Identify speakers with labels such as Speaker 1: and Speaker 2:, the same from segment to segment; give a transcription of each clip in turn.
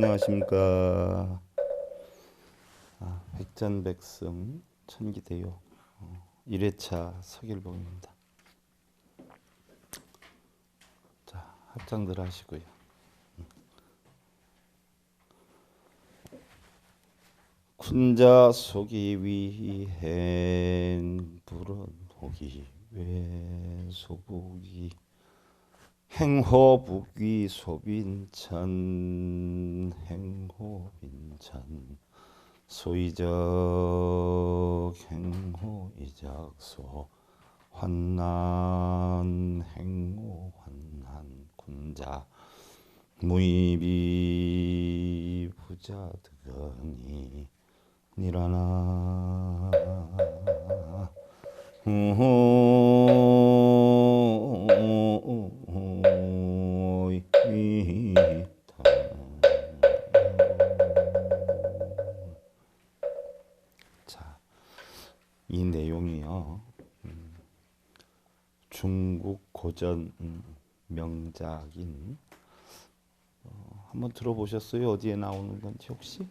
Speaker 1: 안녕하십니까. 백전백승 천기대요 1회차 서길봉입니다. 자, 합장들 하시고요. 군자 속이 위행 불은 혹이 외소북이 행호북위 소빈천 행호빈천 소이적 행호이작소 환난 행호 환난 군자 무이비 부자득언이 니라나 자, 이 내용이요. 중국 고전 명작인 한번 들어보셨어요? 어디에 나오는 건지 혹시?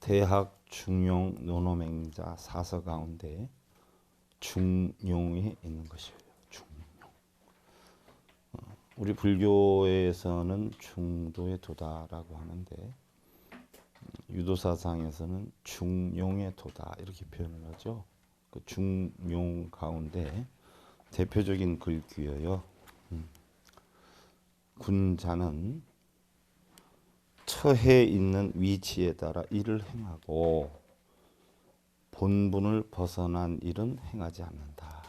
Speaker 1: 대학 중용 논어맹자 사서 가운데 중용에 있는 것이에요. 중용. 우리 불교에서는 중도에 도다라고 하는데 유도사상에서는 중용에 도다 이렇게 표현을 하죠. 그 중용 가운데 대표적인 글귀예요. 군자는 처해 있는 위치에 따라 일을 행하고 본분을 벗어난 일은 행하지 않는다.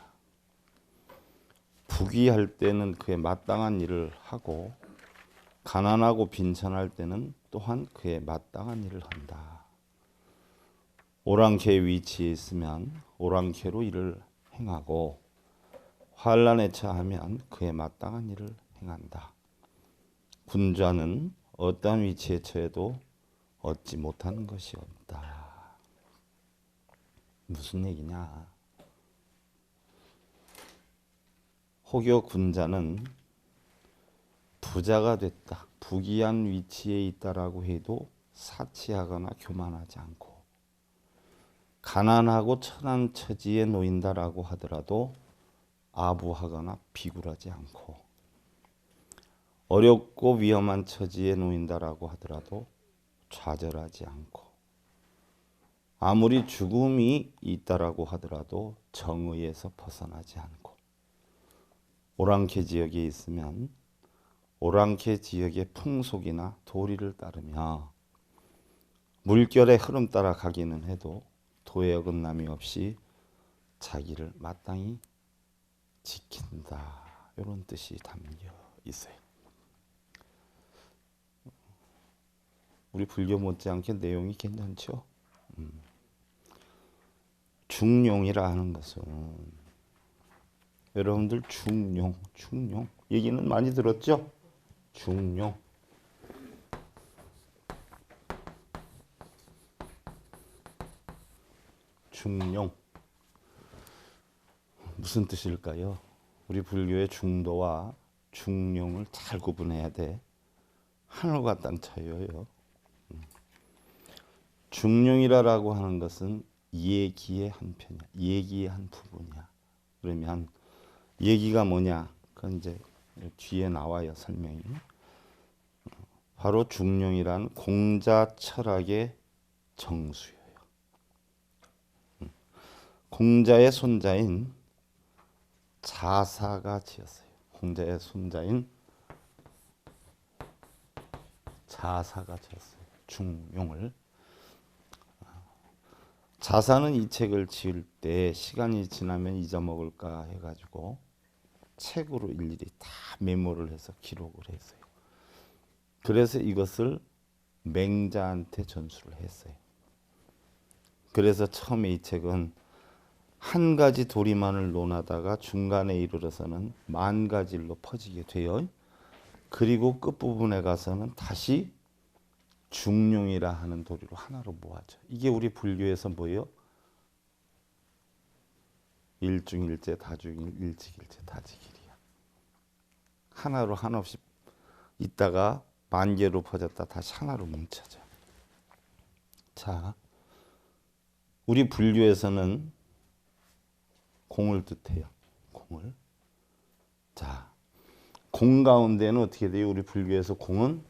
Speaker 1: 부귀할 때는 그에 마땅한 일을 하고 가난하고 빈천할 때는 또한 그에 마땅한 일을 한다. 오랑캐 위치에 있으면 오랑캐로 일을 행하고 환란에 처하면 그에 마땅한 일을 행한다. 군자는 어떠한 위치에 처해도 얻지 못하는 것이 없다. 무슨 얘기냐? 혹여 군자는 부자가 됐다, 부귀한 위치에 있다라고 해도 사치하거나 교만하지 않고 가난하고 천한 처지에 놓인다라고 하더라도 아부하거나 비굴하지 않고 어렵고 위험한 처지에 놓인다라고 하더라도 좌절하지 않고 아무리 죽음이 있다라고 하더라도 정의에서 벗어나지 않고 오랑캐 지역에 있으면 오랑캐 지역의 풍속이나 도리를 따르며 물결의 흐름 따라 가기는 해도 도의 어긋남이 없이 자기를 마땅히 지킨다. 이런 뜻이 담겨 있어요. 우리 불교 못지않게 내용이 괜찮죠? 중용이라 하는 것은 여러분들 중용 얘기는 많이 들었죠? 중용 무슨 뜻일까요? 우리 불교의 중도와 중용을 잘 구분해야 돼. 하늘과 땅 차이예요. 중용이라고 하는 것은 예기의 한 편이야. 예기의 한 부분이야. 그러면 예기가 뭐냐? 그건 이제 뒤에 나와요, 설명이. 바로 중용이란 공자 철학의 정수예요. 공자의 손자인 자사가 지었어요. 공자의 손자인 자사가 지었어요. 중용을. 자사는 이 책을 지을 때 시간이 지나면 잊어먹을까 해가지고 책으로 일일이 다 메모를 해서 기록을 했어요. 그래서 이것을 맹자한테 전수를 했어요. 그래서 처음에 이 책은 한 가지 도리만을 논하다가 중간에 이르러서는 만 가지 일로 퍼지게 돼요. 그리고 끝부분에 가서는 다시 중용이라 하는 도리로 하나로 모아져. 이게 우리 불교에서 뭐예요? 일중일제, 다중일, 일직일제, 다직일이야. 하나로 한없이 있다가 만개로 퍼졌다 다시 하나로 뭉쳐져. 자, 우리 불교에서는 공을 뜻해요. 공을. 자, 공 가운데는 어떻게 돼요? 우리 불교에서 공은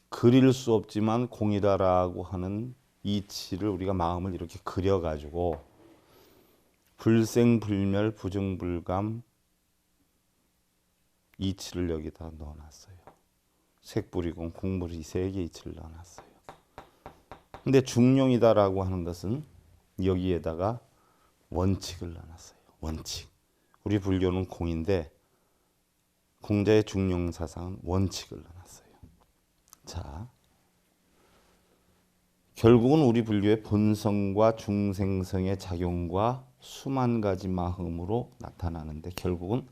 Speaker 1: 그릴 수 없지만 공이다라고 하는 이치를 우리가 마음을 이렇게 그려가지고 불생불멸 부증불감 이치를 여기다 넣어놨어요. 색불이공 공불이 세 개 이치를 넣어놨어요. 근데 중용이다라고 하는 것은 여기에다가 원칙을 넣어놨어요. 원칙. 우리 불교는 공인데 공자의 중용사상은 원칙을 넣어놨어요. 자, 결국은 우리 불교의 본성과 중생성의 작용과 수만 가지 마음으로 나타나는데 결국은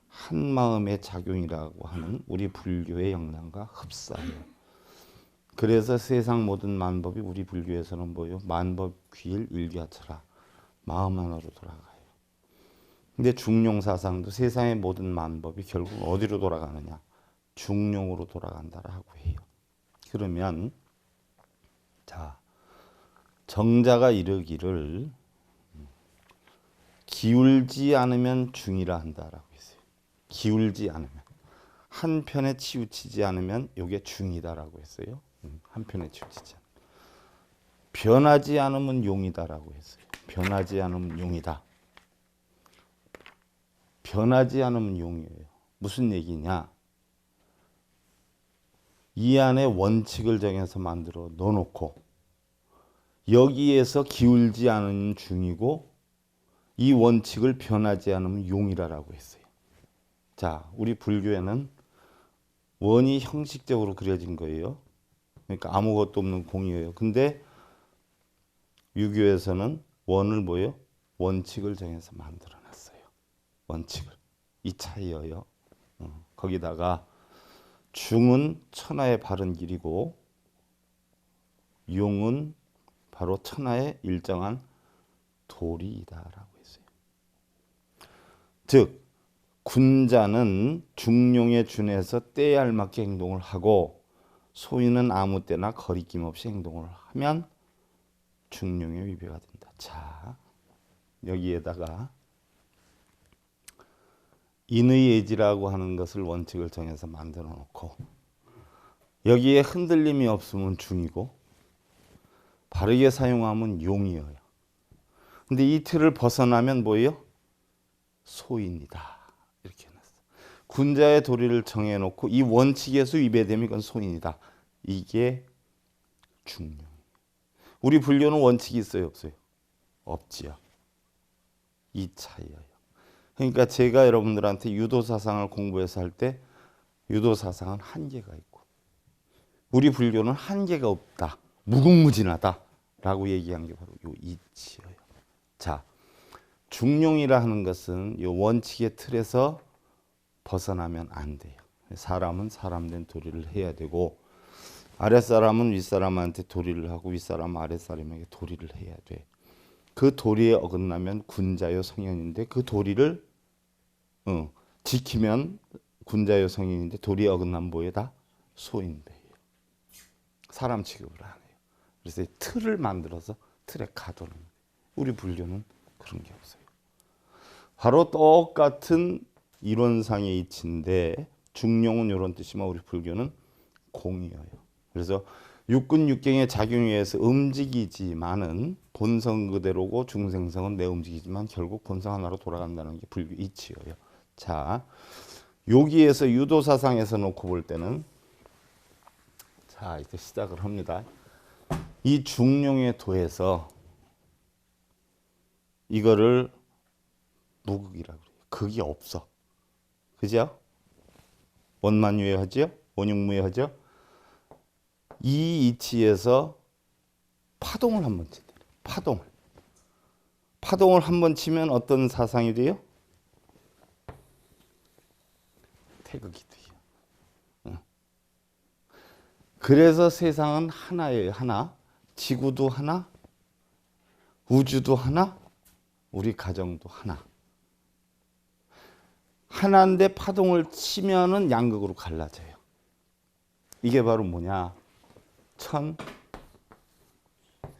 Speaker 1: 한 마음의 작용이라고 하는 우리 불교의 역량과 흡사해요. 그래서 세상 모든 만법이 우리 불교에서는 뭐예요? 만법 귀일 일교하처라. 마음 하나로 돌아가요. 근데 중용사상도 세상의 모든 만법이 결국 어디로 돌아가느냐? 중용으로 돌아간다라고 해요. 그러면 자, 정자가 이르기를 기울지 않으면 중이라 한다라고 했어요. 기울지 않으면 한편에 치우치지 않으면 이게 중이다라고 했어요. 한편에 치우치지 않으면 변하지 않으면 용이다라고 했어요. 변하지 않으면 용이다. 변하지 않으면 용이에요. 무슨 얘기냐? 이 안에 원칙을 정해서 만들어 넣어놓고 여기에서 기울지 않은 중이고 이 원칙을 변하지 않으면 용이라고 했어요. 자, 우리 불교에는 원이 형식적으로 그려진 거예요. 그러니까 아무것도 없는 공이에요. 근데 유교에서는 원을 뭐예요? 원칙을 정해서 만들어 놨어요. 원칙을. 이 차이예요. 거기다가 중은 천하의 바른 길이고 용은 바로 천하의 일정한 도리이다라고 했어요. 즉 군자는 중용에 준해서 때에 알맞게 행동을 하고 소인은 아무 때나 거리낌 없이 행동을 하면 중용의 위배가 된다. 자, 여기에다가 인의예지라고 하는 것을 원칙을 정해서 만들어 놓고 여기에 흔들림이 없으면 중이고 바르게 사용하면 용이에요. 근데 이 틀을 벗어나면 뭐예요? 소인이다. 이렇게 해놨어요. 군자의 도리를 정해놓고 이 원칙에서 위배되면 이건 소인이다. 이게 중용. 우리 불교는 원칙이 있어요? 없어요? 없지요. 이 차이예요. 그러니까 제가 여러분들한테 유도사상을 공부해서 할 때 유도사상은 한계가 있고 우리 불교는 한계가 없다. 무궁무진하다. 라고 얘기한 게 바로 요 이치예요. 자, 중용이라 하는 것은 요 원칙의 틀에서 벗어나면 안 돼요. 사람은 사람된 도리를 해야 되고 아랫사람은 윗사람한테 도리를 하고 윗사람은 아랫사람에게 도리를 해야 돼. 그 도리에 어긋나면 군자요 성현인데 그 도리를 지키면 군자요 성현인데 도리에 어긋나면 뭐예다? 소인배예요. 사람 취급을 안 해요. 그래서 틀을 만들어서 틀에 가두는 거예요. 우리 불교는 그런 게 없어요. 바로 똑같은 이론상의 이치인데 중용은 이런 뜻이면 우리 불교는 공이에요. 그래서 육군 육경의 작용에 의해서 움직이지만은 본성 그대로고 중생성은 내 움직이지만 결국 본성 하나로 돌아간다는 게 불교 이치예요. 자, 여기에서 유도사상에서 놓고 볼 때는 자, 이제 시작을 합니다. 이 중용의 도에서 이거를 무극이라고 그래요. 극이 없어. 그죠? 원만유예하죠? 원육무예하죠? 이 이치에서 파동을 한번 친다. 파동을 한번 치면 어떤 사상이 돼요? 태극이 돼요. 그래서 세상은 하나예요. 하나. 지구도 하나, 우주도 하나, 우리 가정도 하나. 하나인데 파동을 치면은 양극으로 갈라져요. 이게 바로 뭐냐?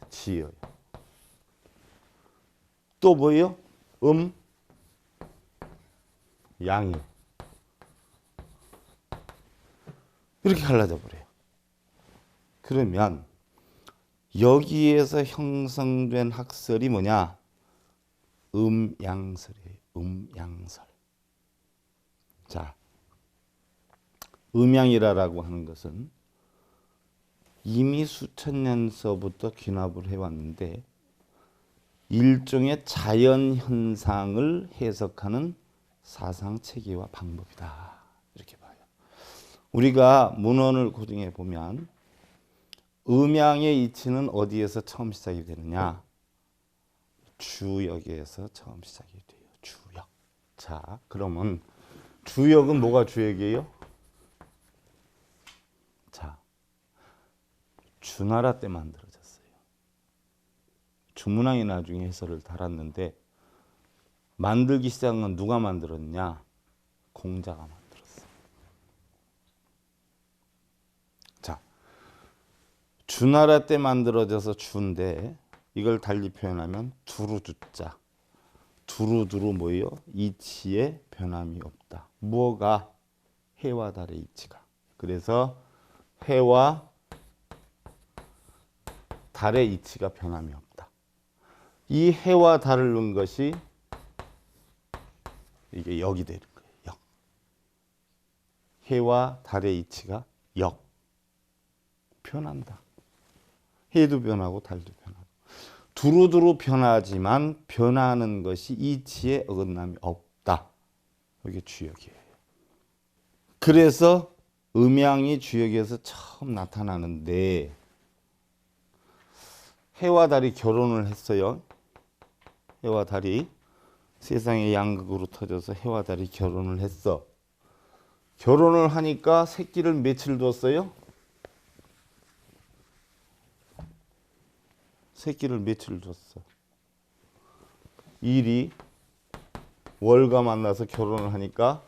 Speaker 1: 천지예요. 또 뭐예요? 양이요. 이렇게 갈라져 버려요. 그러면 여기에서 형성된 학설이 뭐냐? 음양설이에요. 음양설. 자, 음양이라고 하는 것은 이미 수천 년서부터 귀납을 해왔는데 일종의 자연 현상을 해석하는 사상 체계와 방법이다. 이렇게 봐요. 우리가 문헌을 고증해 보면 음양의 이치는 어디에서 처음 시작이 되느냐? 주역에서 처음 시작이 돼요. 주역. 자, 그러면 주역은 뭐가 주역이에요? 자, 주나라 때 만들어졌어요. 주문왕이 나중에 해설을 달았는데 만들기 시작한 건 누가 만들었냐? 공자가 만들었어. 자, 주나라 때 만들어져서 주인데 이걸 달리 표현하면 두루두자. 두루두루 뭐예요? 이치에 변함이 없다. 뭐가? 해와 달의 이치가. 그래서 해와 달의 이치가 변함이 없다. 이 해와 달을 넣은 것이 이게 역이 되는 거예요. 역. 해와 달의 이치가 역. 변한다. 해도 변하고 달도 변하고. 두루두루 변하지만 변하는 것이 이치에 어긋남이 없다. 이게 주역이에요. 그래서 음양이 주역에서 처음 나타나는데 해와 달이 결혼을 했어요. 해와 달이 세상의 양극으로 터져서 해와 달이 결혼을 했어. 결혼을 하니까 새끼를 며칠 뒀어요? 새끼를 며칠 뒀어. 일이 월과 만나서 결혼을 하니까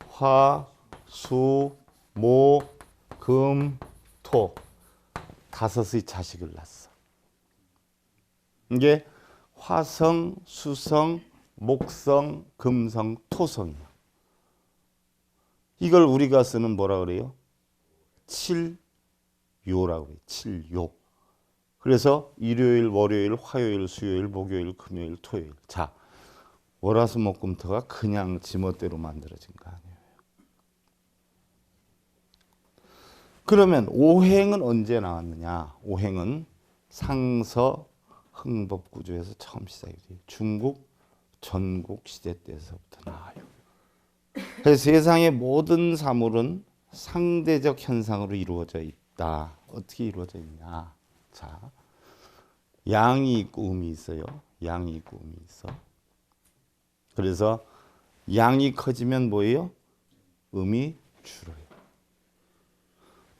Speaker 1: 화, 수, 목, 금, 토 다섯의 자식을 낳았어. 이게 화성, 수성, 목성, 금성, 토성이야. 이걸 우리가 쓰는 뭐라 그래요? 칠요라고 해요. 칠요. 그래서 일요일, 월요일, 화요일, 수요일, 목요일, 금요일, 토요일. 자, 월화수목금토가 그냥 지멋대로 만들어진 거 아니에요. 그러면 오행은 언제 나왔느냐? 오행은 상서 흥법구조에서 처음 시작이 돼요. 중국 전국 시대 때서부터 나와요. 그래서 세상의 모든 사물은 상대적 현상으로 이루어져 있다. 어떻게 이루어져 있냐? 자, 양이 있고 음이 있어요. 양이 있고 음이 있어. 그래서 양이 커지면 뭐예요? 음이 줄어요.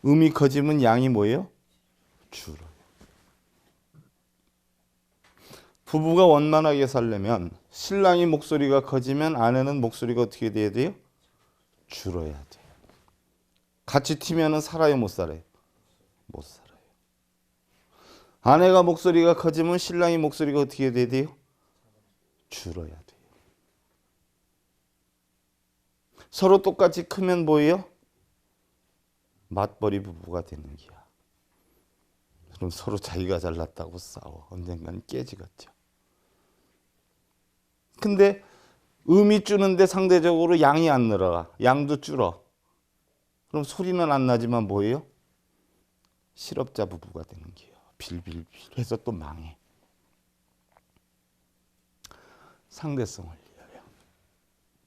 Speaker 1: 음이 커지면 양이 뭐예요? 줄어요. 부부가 원만하게 살려면 신랑이 목소리가 커지면 아내는 목소리가 어떻게 돼야 돼요? 줄어야 돼요. 같이 튀면은 살아요, 못 살아요? 못 살아요. 아내가 목소리가 커지면 신랑이 목소리가 어떻게 돼야 돼요? 줄어야 돼요. 서로 똑같이 크면 뭐예요? 맞벌이 부부가 되는 거야. 그럼 서로 자기가 잘났다고 싸워. 언젠가는 깨지겠죠. 근데 음이 줄는데 상대적으로 양이 안 늘어가. 양도 줄어. 그럼 소리는 안 나지만 뭐예요? 실업자 부부가 되는 거예요. 빌빌빌 해서 또 망해. 상대성을 이어요.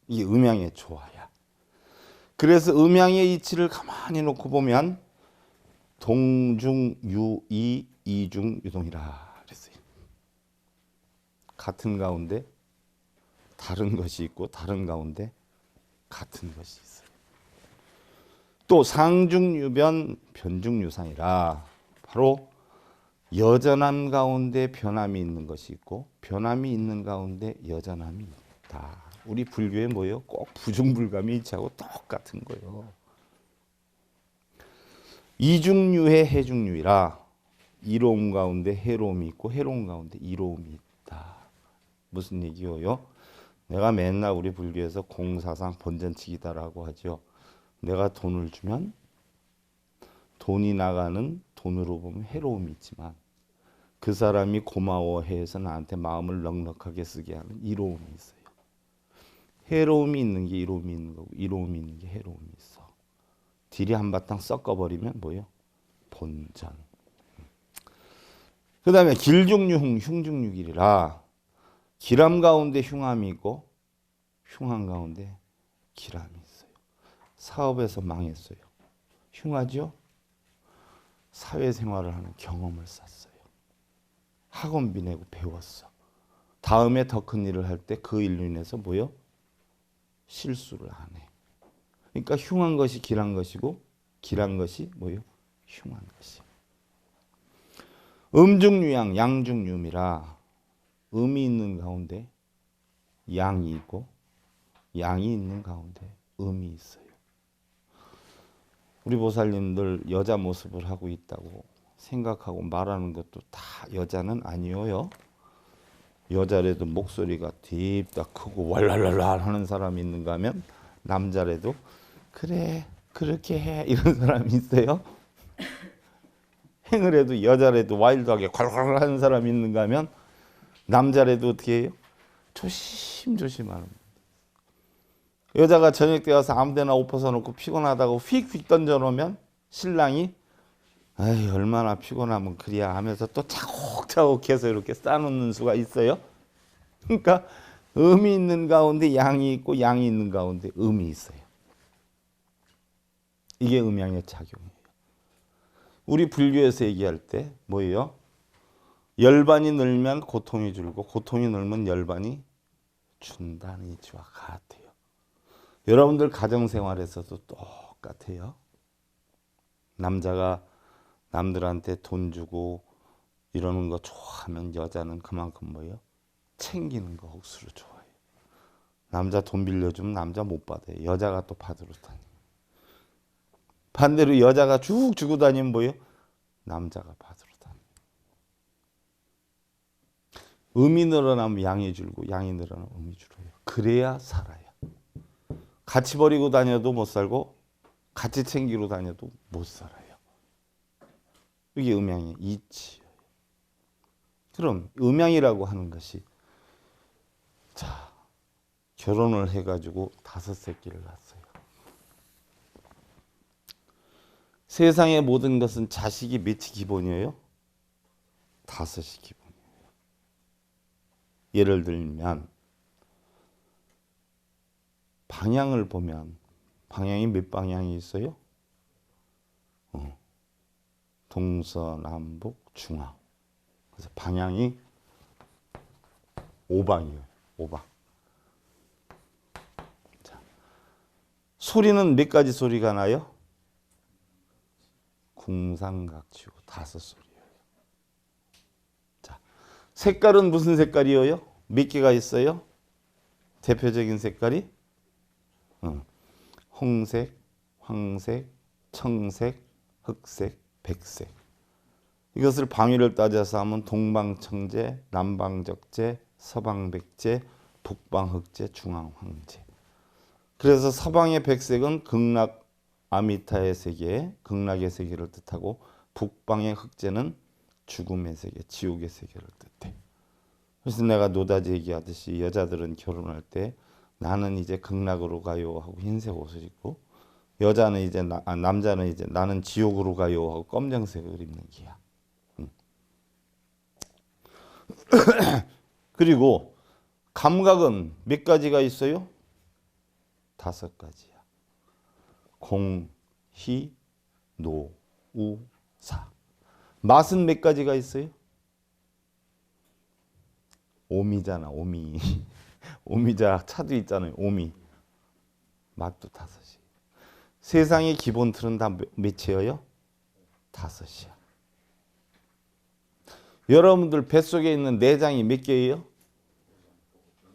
Speaker 1: 이게 음양의 조화야. 그래서 음양의 이치를 가만히 놓고 보면 동중유이 이중유동이라 그랬어요. 같은 가운데 다른 것이 있고 다른 가운데 같은 것이 있어요. 또 상중유변 변중유상이라 바로 여전함 가운데 변함이 있는 것이 있고 변함이 있는 가운데 여전함이 있다. 우리 불교에 뭐예요? 꼭 부중불감이 일치하고 똑같은 거예요. 이중유해 해중유이라 이로움 가운데 해로움이 있고 해로움 가운데 이로움이 있다. 무슨 얘기예요? 내가 맨날 우리 불교에서 공사상 본전치기다라고 하죠. 내가 돈을 주면 돈이 나가는 돈으로 보면 해로움이 있지만 그 사람이 고마워해서 나한테 마음을 넉넉하게 쓰게 하는 이로움이 있어요. 해로움이 있는 게 이로움이 있는 거고 이로움이 있는 게 해로움이 있어. 딜이 한바탕 섞어버리면 뭐예요? 본전. 그 다음에 길중유흥 흉중유길이라 길함 가운데 흉함이 있고 흉함 가운데 길함이 있어요. 사업에서 망했어요. 흉하죠? 사회생활을 하는 경험을 쌓았어요. 학원비 내고 배웠어. 다음에 더 큰 일을 할 때 그 일로 인해서 뭐요? 실수를 안 해. 그러니까 흉한 것이 길한 것이고 길한 것이 뭐요? 흉한 것이. 음중유양 양중유미라 음이 있는 가운데 양이 있고 양이 있는 가운데 음이 있어요. 우리 보살님들 여자 모습을 하고 있다고 생각하고 말하는 것도 다 여자는 아니에요. 여자라도 목소리가 딥다 크고 왈랄랄랄 하는 사람이 있는가 하면 남자라도 그래 그렇게 해 이런 사람이 있어요. 행을 해도 여자라도 와일드하게 콸콸 하는 사람이 있는가 하면 남자라도 어떻게 해요? 조심조심 하는 거예요. 여자가 저녁 때 와서 아무데나 옷 벗어놓고 피곤하다고 휙휙 던져놓으면 신랑이 아이 얼마나 피곤하면 그래야 하면서 또 차곡차곡 해서 이렇게 쌓아놓는 수가 있어요. 그러니까 음이 있는 가운데 양이 있고 양이 있는 가운데 음이 있어요. 이게 음양의 작용이에요. 우리 불교에서 얘기할 때 뭐예요? 열반이 늘면 고통이 줄고 고통이 늘면 열반이 준다는 이치와 같아요. 여러분들 가정생활에서도 똑같아요. 남자가 남들한테 돈 주고 이러는 거 좋아하면 여자는 그만큼 뭐예요? 챙기는 거 억수로 좋아해요. 남자 돈 빌려주면 남자 못 받아요. 여자가 또 받으러 다니고. 반대로 여자가 쭉 주고 다니면 뭐예요? 남자가 받으러 다니고. 음이 늘어나면 양이 줄고 양이 늘어나면 음이 줄어요. 그래야 살아요. 같이 버리고 다녀도 못 살고 같이 챙기러 다녀도 못 살아요. 이게 음양의 이치예요. 그럼 음양이라고 하는 것이 자 결혼을 해가지고 5새끼를 낳았어요. 세상의 모든 것은 자식이 몇이 기본이에요? 5이 기본이에요. 예를 들면 방향을 보면 방향이 몇 방향이 있어요? 동서남북 중앙. 그래서 방향이 5방이에요. 5방. 자, 소리는 몇 가지 소리가 나요? 궁상각치고 5소리예요. 자, 색깔은 무슨 색깔이에요? 몇 개가 있어요? 대표적인 색깔이 홍색, 황색, 청색, 흑색, 백색. 이것을 방위를 따져서 하면 동방청재, 남방적재, 서방백재, 북방흑재, 중앙황재. 그래서 서방의 백색은 극락 아미타의 세계, 극락의 세계를 뜻하고 북방의 흑재는 죽음의 세계, 지옥의 세계를 뜻해. 그래서 내가 노다지 얘기하듯이 여자들은 결혼할 때 나는 이제 극락으로 가요 하고 흰색 옷을 입고 여자는 이제 남자는 이제 나는 지옥으로 가요 하고 검정색을 입는 기야. 그리고 감각은 몇 가지가 있어요? 5가지야. 공, 희, 노, 우, 사. 맛은 몇 가지가 있어요? 오미잖아, 오미. 오미자 차도 있잖아요, 오미. 맛도 5이. 세상의 기본 틀은 다 몇이에요? 5이야. 여러분들 뱃속에 있는 내장이 몇 개예요?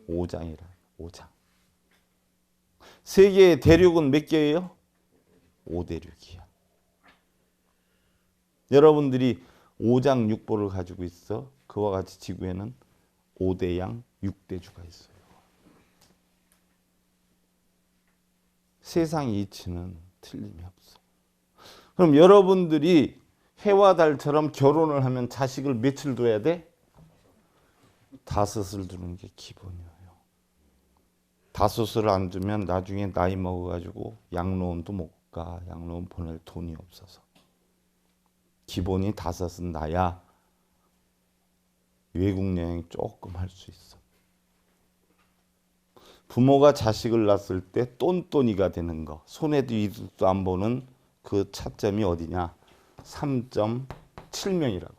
Speaker 1: 5장이라. 5장. 세계의 대륙은 몇 개예요? 5대륙이야. 여러분들이 5장 6보를 가지고 있어. 그와 같이 지구에는 5대양 6대주가 있어요. 세상 이치는 틀림이 없어. 그럼 여러분들이 해와 달처럼 결혼을 하면 자식을 며칠 둬야 돼? 5을 두는 게 기본이에요. 5을 안 두면 나중에 나이 먹어가지고 양로원도 못 가. 양로원 보낼 돈이 없어서. 기본이 5은 나야 외국 여행 조금 할 수 있어. 부모가 자식을 낳았을 때 똔똔이가 되는 거, 손에도 이득도 안 보는 그 차점이 어디냐? 3.7명이라고.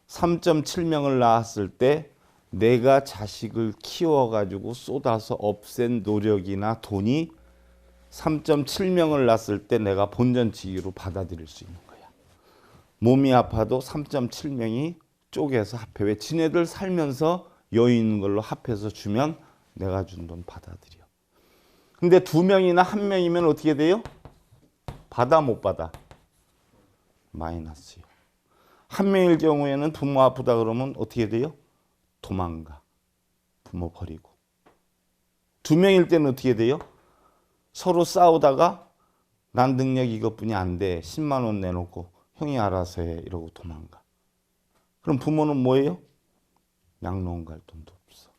Speaker 1: 3.7명을 낳았을 때 내가 자식을 키워가지고 쏟아서 없앤 노력이나 돈이 3.7명을 낳았을 때 내가 본전치기로 받아들일 수 있는 거야. 몸이 아파도 3.7명이 쪼개서 합해. 왜? 지네들 살면서 여유 있는 걸로 합해서 주면 내가 준 돈 받아들여. 근데 2명이나 1명이면 어떻게 돼요? 받아 못 받아? 마이너스요. 1명일 경우에는 부모 아프다 그러면 어떻게 돼요? 도망가. 부모 버리고. 2명일 때는 어떻게 돼요? 서로 싸우다가 난 능력 이것뿐이 안 돼. 10만 원 내놓고 형이 알아서 해. 이러고 도망가. 그럼 부모는 뭐예요? 양로원 갈 돈도 없어.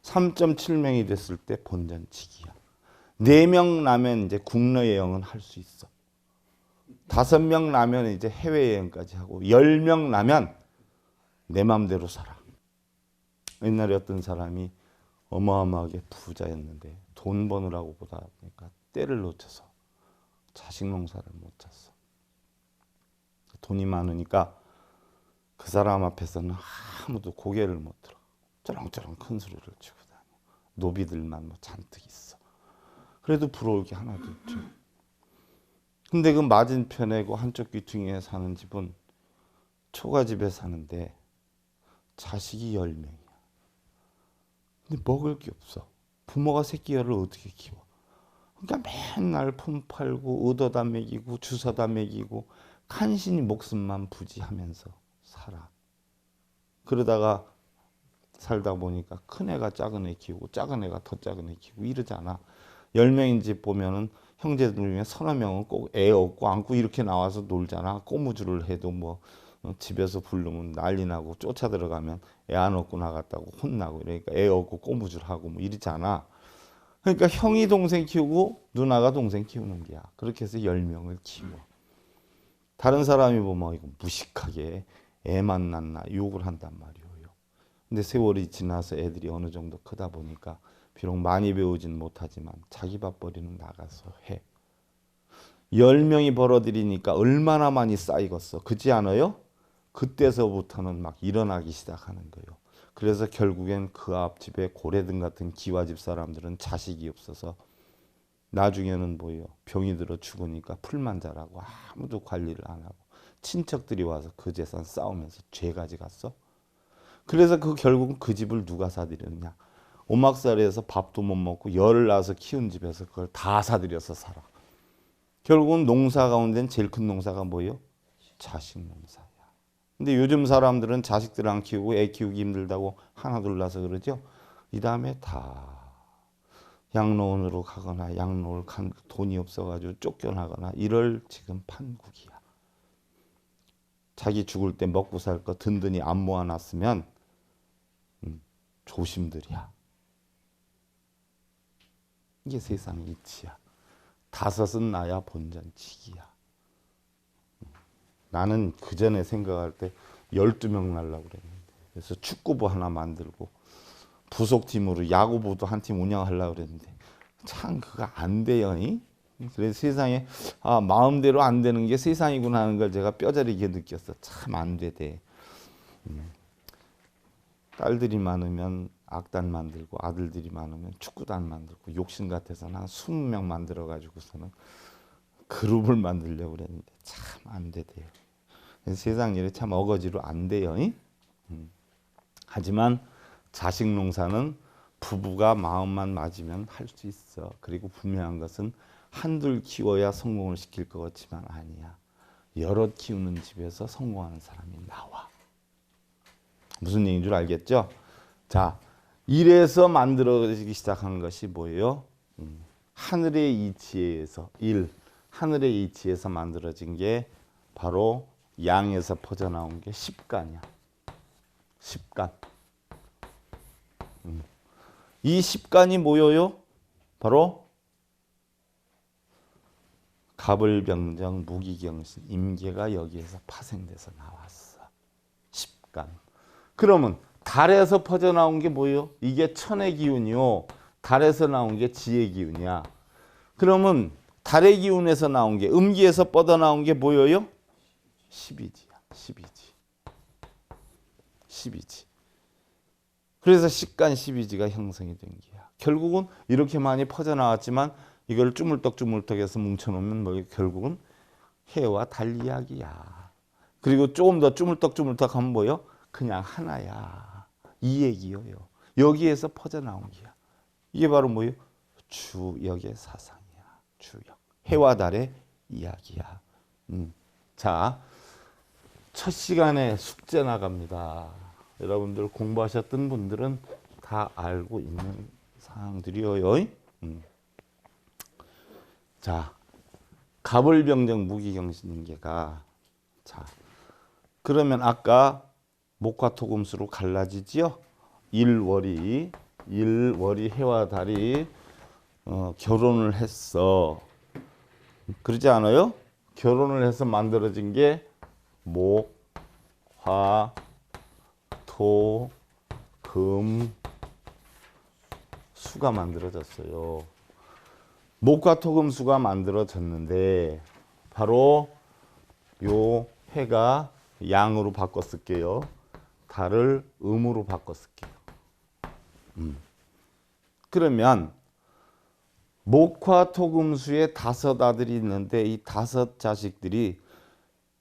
Speaker 1: 3.7명이 됐을 때 본전치기야. 4명 나면 이제 국내여행은 할 수 있어. 5명 나면 이제 해외여행까지 하고 10명 나면 내 맘대로 살아. 옛날에 어떤 사람이 어마어마하게 부자였는데 돈 버느라고 보다 보니까 때를 놓쳐서 자식 농사를 못 쳤어. 돈이 많으니까 그 사람 앞에서는 아무도 고개를 못 들어. 쩌렁쩌렁 큰 소리를 치고 다녀. 노비들만 뭐 잔뜩 있어. 그래도 부러울 게 하나도 없죠. 근데 그 맞은편에 그 한쪽 귀퉁이에 사는 집은 초가집에 사는데 자식이 10명이야. 근데 먹을 게 없어. 부모가 새끼를 어떻게 키워? 그러니까 맨날 품 팔고 얻어다 먹이고 주워다 먹이고 간신히 목숨만 부지하면서 살아. 그러다가 살다 보니까 큰 애가 작은 애 키우고 작은 애가 더 작은 애 키우고 이러잖아. 10명인 집 보면은 형제들 중에 서너 명은 꼭 애 업고 안고 이렇게 나와서 놀잖아. 꼬무줄을 해도 뭐 집에서 부르면 난리 나고 쫓아 들어가면 애 안 업고 나갔다고 혼나고 이러니까 애 업고 꼬무줄하고 뭐 이러잖아. 그러니까 형이 동생 키우고 누나가 동생 키우는 게야. 그렇게 해서 10명을 키워. 다른 사람이 보면 이거 무식하게 애만 낳나 욕을 한단 말이에요. 근데 세월이 지나서 애들이 어느 정도 크다 보니까 비록 많이 배우진 못하지만 자기 밥벌이는 나가서 해. 10명이 벌어들이니까 얼마나 많이 쌓이겠어. 그렇지 않아요? 그때서부터는 막 일어나기 시작하는 거예요. 그래서 결국엔 그 앞집에 고래등 같은 기와집 사람들은 자식이 없어서 나중에는 뭐예요? 병이 들어 죽으니까 풀만 자라고 아무도 관리를 안 하고 친척들이 와서 그 재산 싸우면서 죄 가져갔어. 그래서 그 결국은 그 집을 누가 사들였냐? 오막살이에서 밥도 못 먹고 열을 낳아서 키운 집에서 그걸 다 사들여서 살아. 결국은 농사 가운데는 제일 큰 농사가 뭐예요? 자식 농사야. 근데 요즘 사람들은 자식들 안 키우고 애 키우기 힘들다고 하나 둘 낳아서 그러죠. 이 다음에 다 양로원으로 가거나 양로원 간 돈이 없어가지고 쫓겨나거나 이럴 지금 판국이야. 자기 죽을 때 먹고 살 거 든든히 안 모아놨으면 조심들이야. 이게 세상 이치야. 5은 나야 본전치기야. 나는 그 전에 생각할 때 12명 날라고 그랬는데 그래서 축구부 하나 만들고 부속팀으로 야구부도 한 팀 운영하려고 그랬는데 참 그거 안 돼요. 그래서 세상에 마음대로 안 되는 게 세상이구나 하는 걸 제가 뼈저리게 느꼈어. 참 안 되대. 딸들이 많으면 악단 만들고 아들들이 많으면 축구단 만들고 욕심 같아서는 한 20명 만들어 가지고서는 그룹을 만들려고 그랬는데 참 안 되대요. 세상 일이 참 어거지로 안 돼요. 하지만 자식 농사는 부부가 마음만 맞으면 할 수 있어. 그리고 분명한 것은 한둘 키워야 성공을 시킬 것 같지만 아니야. 여럿 키우는 집에서 성공하는 사람이 나와. 무슨 얘기인 줄 알겠죠? 자, 이래서 만들어지기 시작한 것이 뭐예요? 하늘의 이치에서 하늘의 이치에서 만들어진 게 바로 양에서 퍼져나온 게 십간이야. 십간. 이 십간이 뭐예요? 바로 갑을병정, 무기경신, 임계가 여기에서 파생돼서 나왔어. 십간. 그러면 달에서 퍼져나온 게 뭐예요? 이게 천의 기운이요. 달에서 나온 게 지의 기운이야. 그러면 달의 기운에서 나온 게 음기에서 뻗어나온 게 뭐예요? 십이지야. 십이지. 그래서 십간 십이지가 형성이 된 게야. 결국은 이렇게 많이 퍼져나왔지만 이걸 쭈물떡쭈물떡해서 뭉쳐놓으면 뭐 결국은 해와 달 이야기야. 그리고 조금 더 쭈물떡쭈물떡하면 뭐요? 그냥 하나야. 이 얘기예요. 여기에서 퍼져나온 게야. 이게 바로 뭐예요? 주역의 사상이야. 주역. 해와 달의 이야기야. 자, 첫 시간에 숙제 나갑니다. 여러분들 공부하셨던 분들은 다 알고 있는 사항들이에요. 자, 갑을병정 무기경신인계가 자, 그러면 아까 목화 토금수로 갈라지지요? 일월이 해와 달이 결혼을 했어. 그러지 않아요? 결혼을 해서 만들어진 게 목, 화, 토, 금, 수가 만들어졌어요. 목과 토금수가 만들어졌는데 바로 요 해가 양으로 바꿨을게요. 달을 음으로 바꿨을게요. 그러면 목화 토금수의 다섯 아들이 있는데 이 다섯 자식들이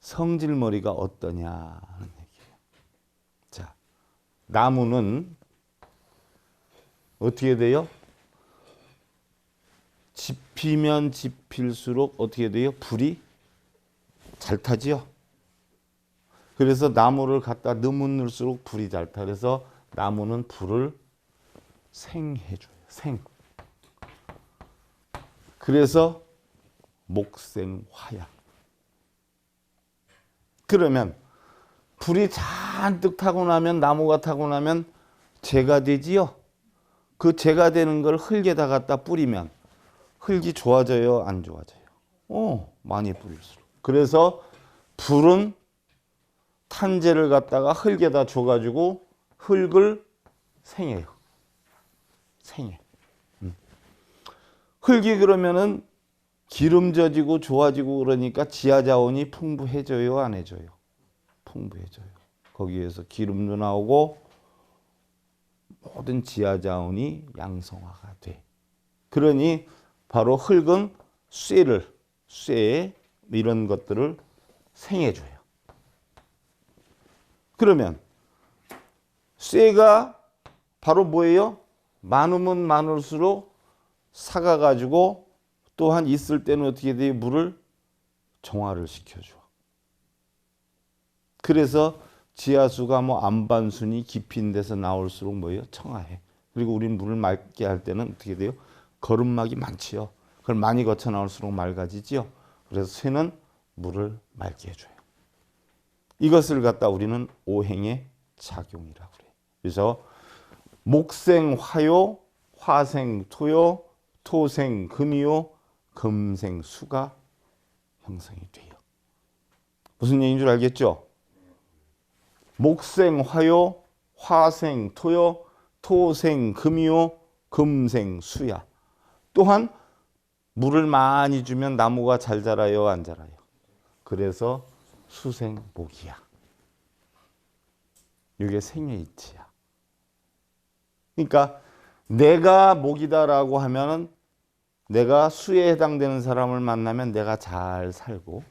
Speaker 1: 성질머리가 어떠냐 하는 얘기예요. 자, 나무는 어떻게 돼요? 지피면 지필수록 어떻게 돼요? 불이 잘 타지요. 그래서 나무를 갖다 넣으면 넣을수록 불이 잘 타. 그래서 나무는 불을 생해줘요. 생. 그래서 목생화야. 그러면 불이 잔뜩 타고 나면 나무가 타고 나면 재가 되지요. 그 재가 되는 걸 흙에다 갖다 뿌리면 흙이 좋아져요? 안 좋아져요? 많이 뿌릴수록. 그래서 불은 탄재를 갖다가 흙에다 줘가지고 흙을 생해요. 생해. 흙이 그러면은 기름져지고 좋아지고 그러니까 지하자원이 풍부해져요? 안 해져요? 풍부해져요. 거기에서 기름도 나오고 모든 지하자원이 양성화가 돼. 그러니 바로 흙은 쇠 이런 것들을 생해줘요. 그러면 쇠가 바로 뭐예요? 많으면 많을수록 삭아가지고 또한 있을 때는 어떻게 돼요? 물을 정화를 시켜줘. 그래서 지하수가 뭐 안반순이 깊은 데서 나올수록 뭐예요? 청아해. 그리고 우리는 물을 맑게 할 때는 어떻게 돼요? 거름막이 많지요. 그걸 많이 거쳐 나올수록 맑아지지요. 그래서 쇠는 물을 맑게 해줘요. 이것을 갖다 우리는 오행의 작용이라고 그래요. 그래서 목생 화요, 화생 토요, 토생 금이요, 금생 수가 형성이 돼요. 무슨 얘기인 줄 알겠죠? 목생 화요, 화생 토요, 토생 금이요, 금생 수야. 또한 물을 많이 주면 나무가 잘 자라요, 안 자라요? 그래서 수생 목이야. 이게 생의 이치야. 그러니까 내가 목이다라고 하면은 내가 수에 해당되는 사람을 만나면 내가 잘 살고,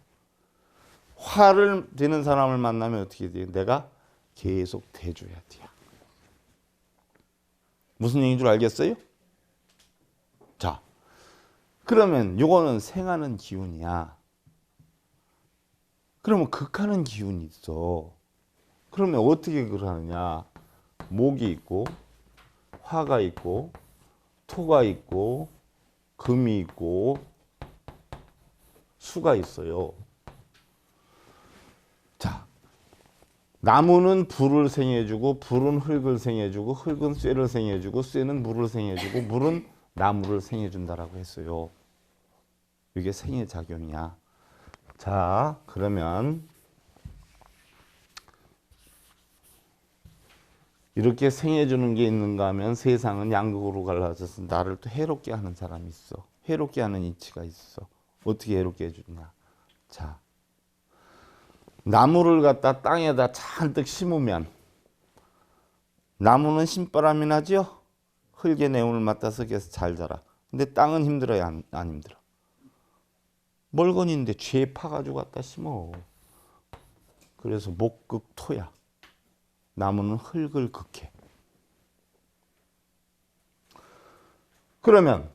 Speaker 1: 화를 되는 사람을 만나면 어떻게 돼요? 내가 계속 대줘야 돼요. 무슨 얘기인 줄 알겠어요? 자, 그러면 요거는 생하는 기운이야. 그러면 극하는 기운이 있어. 그러면 어떻게 그러느냐? 목이 있고 화가 있고 토가 있고 금이 있고 수가 있어요. 자, 나무는 불을 생해주고 불은 흙을 생해주고 흙은 쇠를 생해주고 쇠는 물을 생해주고 물은 나무를 생해준다라고 했어요. 이게 생의 작용이야. 자, 그러면 이렇게 생해주는 게 있는가 하면 세상은 양극으로 갈라져서 나를 또 해롭게 하는 사람이 있어. 해롭게 하는 이치가 있어. 어떻게 해롭게 해주냐. 자, 나무를 갖다 땅에다 잔뜩 심으면 나무는 신바람이 나죠? 흙의 내용을 맡아서 계속 잘 자라. 근데 땅은 힘들어요? 안 힘들어? 멀건인데 죄 파가지고 갖다 심어. 그래서 목극토야. 나무는 흙을 극해. 그러면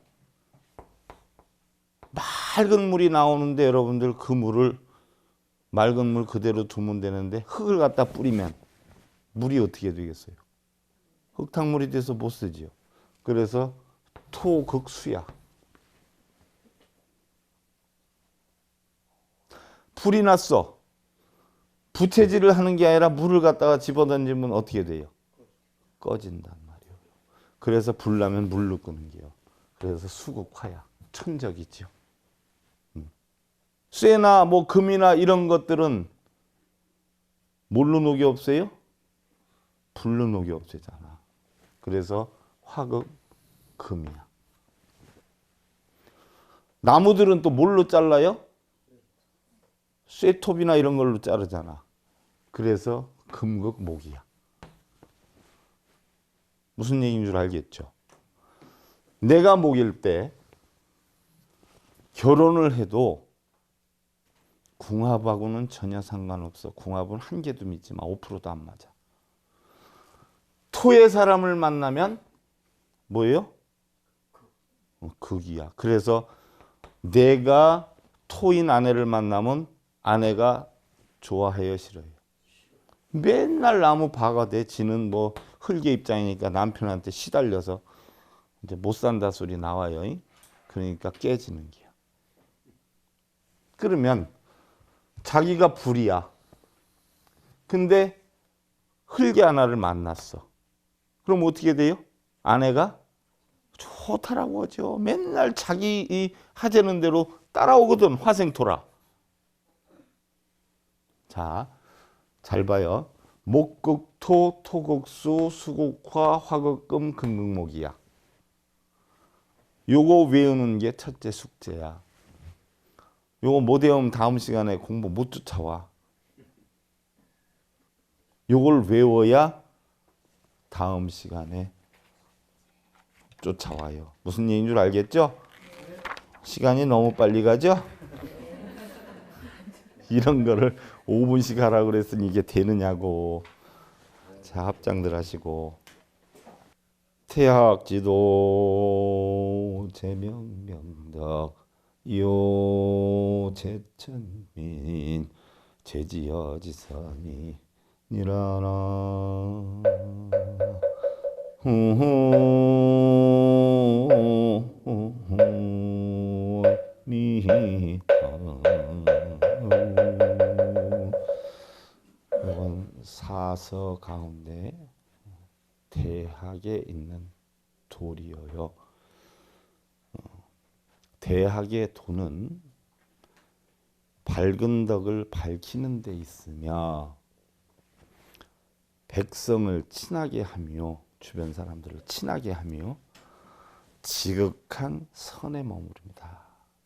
Speaker 1: 맑은 물이 나오는데 여러분들 그 물을 맑은 물 그대로 두면 되는데 흙을 갖다 뿌리면 물이 어떻게 되겠어요? 흙탕물이 돼서 못 쓰지요. 그래서 토극수야. 불이 났어. 부채질을 하는 게 아니라 물을 갖다가 집어던지면 어떻게 돼요? 꺼진단 말이에요. 그래서 불 나면 물로 끄는 게요. 그래서 수극화야. 천적이죠. 쇠나 뭐 금이나 이런 것들은 뭘로 녹이 없어요? 불로 녹이 없애잖아. 그래서 화극 금이야. 나무들은 또 뭘로 잘라요? 쇠톱이나 이런 걸로 자르잖아. 그래서 금극 목이야. 무슨 얘기인 줄 알겠죠? 내가 목일 때 결혼을 해도 궁합하고는 전혀 상관없어. 궁합은 한 개도 믿지 마. 5%도 안 맞아. 토의 사람을 만나면 뭐예요? 극이야. 그래서 내가 토인 아내를 만나면 아내가 좋아해요, 싫어요? 맨날 나무 봐가 돼. 지는 뭐 흙의 입장이니까 남편한테 시달려서 이제 못 산다 소리 나와요. 그러니까 깨지는 게야. 그러면 자기가 불이야. 근데 흙의 하나를 만났어. 그럼 어떻게 돼요? 아내가 좋다라고 하죠. 맨날 자기 이 하자는 대로 따라오거든. 화생토라. 자, 잘 봐요. 목극토, 토극수, 수극화, 화극금, 금극목이야. 요거 외우는 게 첫째 숙제야. 요거 못 외우면 다음 시간에 공부 못 쫓아와. 요걸 외워야 다음 시간에 쫓아와요. 무슨 얘기인 줄 알겠죠? 시간이 너무 빨리 가죠? 이런 거를 5분씩 하라고 그랬으니 이게 되느냐고. 자, 합장들 하시고. 태학지도 제명명덕 요제천민 제지어지선이 니라라 미하. 이건 사서 가운데 대학에 있는 돌이어요. 대학의 도는 밝은 덕을 밝히는 데 있으며 백성을 친하게 하며 주변 사람들을 친하게 하며 지극한 선에 머무릅니다.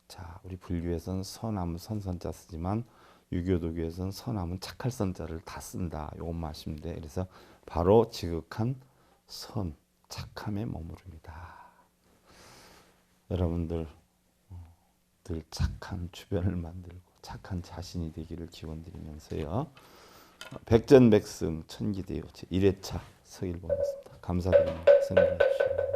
Speaker 1: 자, 우리 불교에서는 선함은 선선자 쓰지만 유교도교에서는 선함은 착할 선자를 다 쓴다. 요것만 아시면 돼. 그래서 바로 지극한 선, 착함에 머무릅니다. 여러분들 늘 착한 주변을 만들고 착한 자신이 되기를 기원드리면서요. 백전백승 천기대요 제 1회차 서길 보냈습니다. 감사드립니다. 생각해 주시고.